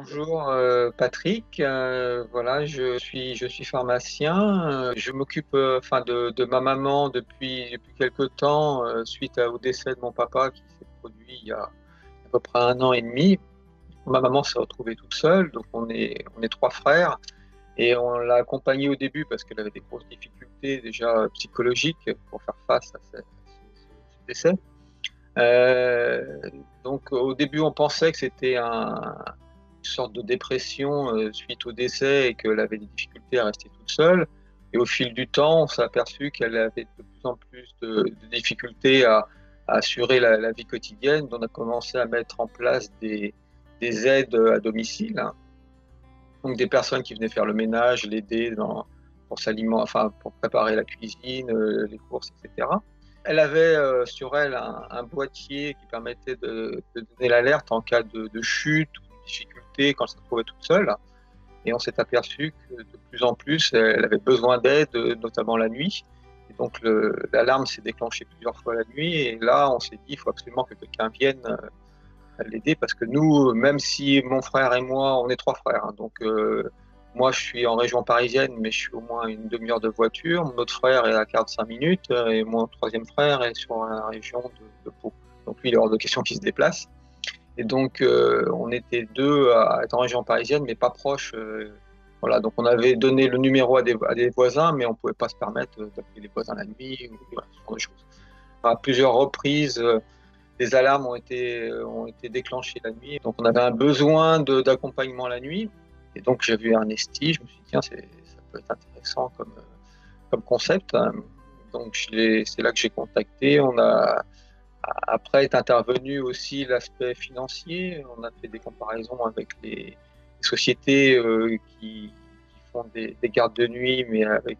Bonjour Patrick, voilà, je suis pharmacien. Je m'occupe enfin de ma maman depuis quelque temps suite au décès de mon papa qui s'est produit il y a à peu près 1 an et demi. Ma maman s'est retrouvée toute seule, donc on est trois frères et on l'a accompagnée au début parce qu'elle avait des grosses difficultés déjà psychologiques pour faire face à ce décès. Euh, donc au début on pensait que c'était une sorte de dépression suite au décès et qu'elle avait des difficultés à rester toute seule. Et au fil du temps, on s'est aperçu qu'elle avait de plus en plus de difficultés à assurer la vie quotidienne. Donc on a commencé à mettre en place des aides à domicile, hein. Donc des personnes qui venaient faire le ménage, l'aider pour s'alimenter, enfin pour préparer la cuisine, les courses, etc. Elle avait sur elle un boîtier qui permettait de donner l'alerte en cas de chute ou de difficulté quand elle se trouvait toute seule. Et on s'est aperçu que de plus en plus, elle avait besoin d'aide, notamment la nuit. Et donc l'alarme s'est déclenchée plusieurs fois la nuit. Et là, on s'est dit, il faut absolument que quelqu'un vienne l'aider parce que nous, même si mon frère et moi, on est trois frères, hein, donc moi je suis en région parisienne, mais je suis au moins une demi-heure de voiture. Mon autre frère est à 45 minutes et mon troisième frère est sur la région de Pau. Donc lui, il est hors de question qu'il se déplace. Et donc on était deux à être en région parisienne, mais pas proches. Voilà, donc on avait donné le numéro à des voisins, mais on ne pouvait pas se permettre d'appeler les voisins la nuit ou voilà, ce genre de choses. À plusieurs reprises, des alarmes ont été déclenchées la nuit. Donc on avait un besoin d'accompagnement la nuit. Et donc j'ai vu Ernesti, je me suis dit, tiens, ça peut être intéressant comme concept, hein. Donc c'est là que j'ai contacté. Après est intervenu aussi l'aspect financier. On a fait des comparaisons avec les sociétés qui font des gardes de nuit, mais avec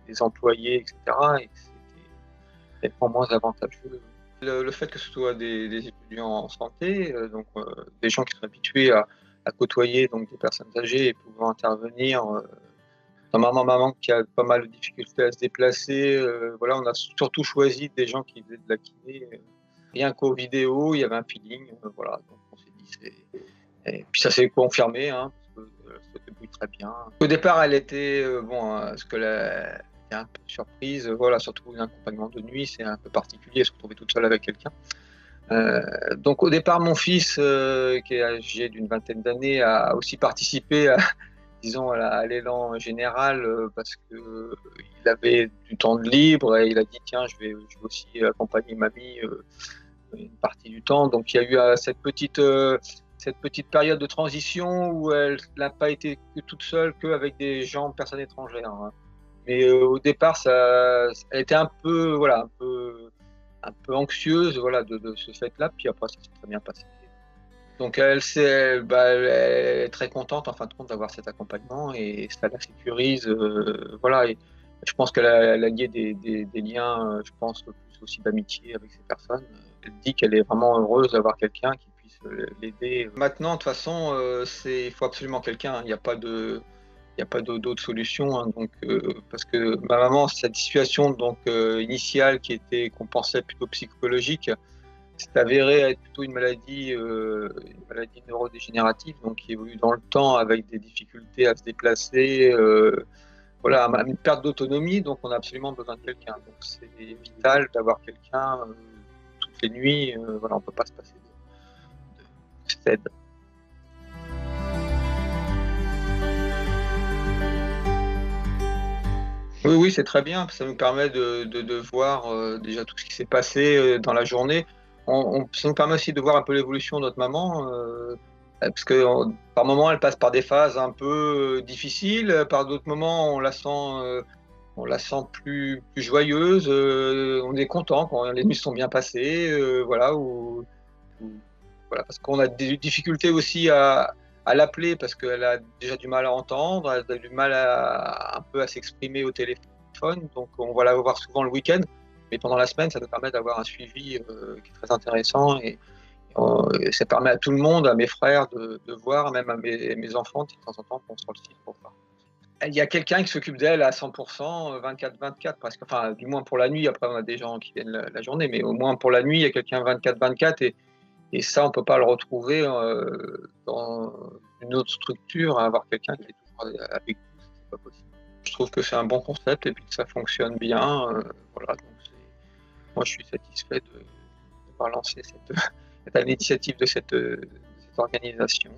des employés, etc. Et c'était nettement moins avantageux. Le fait que ce soit des étudiants en santé, donc des gens qui sont habitués à côtoyer donc des personnes âgées et pouvant intervenir, dans ma maman qui a pas mal de difficultés à se déplacer, voilà, on a surtout choisi des gens qui faisaient de la kiné. Rien qu'aux vidéos, il y avait un feeling, voilà, donc on s'est dit et puis ça s'est confirmé, hein, parce que elle se débrouille très bien. Au départ, elle était bon, parce que elle était un peu surprise, voilà, surtout un accompagnement de nuit, c'est un peu particulier, se retrouver toute seule avec quelqu'un. Donc au départ, mon fils, qui est âgé d'une vingtaine d'années, a aussi participé disons, à l'élan général, parce qu'il avait du temps de libre et il a dit tiens, je vais aussi accompagner mamie une partie du temps. Donc il y a eu cette petite période de transition où elle n'a pas été que toute seule, qu'avec des gens, personnes étrangères, hein. Mais au départ, elle était un peu, voilà, un peu anxieuse, voilà, de ce fait-là. Puis après, ça s'est très bien passé. Donc elle est très contente en fin de compte d'avoir cet accompagnement et ça la sécurise, voilà. Et je pense qu'elle a lié des liens, je pense plus aussi d'amitié avec ces personnes. Elle dit qu'elle est vraiment heureuse d'avoir quelqu'un qui puisse l'aider. Maintenant, de toute façon, il faut absolument quelqu'un. Il n'y a pas d'autre solution, hein, donc parce que ma maman, cette situation donc initiale qu'on pensait plutôt psychologique, c'est avéré être plutôt une maladie neurodégénérative, donc qui évolue dans le temps avec des difficultés à se déplacer, voilà, une perte d'autonomie, donc on a absolument besoin de quelqu'un. Donc c'est vital d'avoir quelqu'un toutes les nuits, voilà, on ne peut pas se passer de cette aide. Oui, oui, c'est très bien. Ça nous permet de voir déjà tout ce qui s'est passé dans la journée. Ça nous permet aussi de voir un peu l'évolution de notre maman, parce que par moments, elle passe par des phases un peu difficiles. Par d'autres moments, on la sent plus joyeuse. On est content quand les nuits sont bien passées, voilà. Voilà, parce qu'on a des difficultés aussi à l'appeler parce qu'elle a déjà du mal à entendre, elle a du mal un peu à s'exprimer au téléphone, donc on va la voir souvent le week-end, mais pendant la semaine, ça nous permet d'avoir un suivi qui est très intéressant et ça permet à tout le monde, à mes frères de voir, même à mes enfants, de temps en temps, qu'on sur le site pour voir. Il y a quelqu'un qui s'occupe d'elle à 100%, 24/24 presque, enfin du moins pour la nuit, après on a des gens qui viennent la journée, mais au moins pour la nuit, il y a quelqu'un 24/24 Et ça, on ne peut pas le retrouver dans une autre structure, à avoir quelqu'un qui est toujours avec nous, c'est pas possible. Je trouve que c'est un bon concept et puis que ça fonctionne bien. Voilà, donc moi, je suis satisfait d'avoir lancé cette, cette initiative de cette organisation.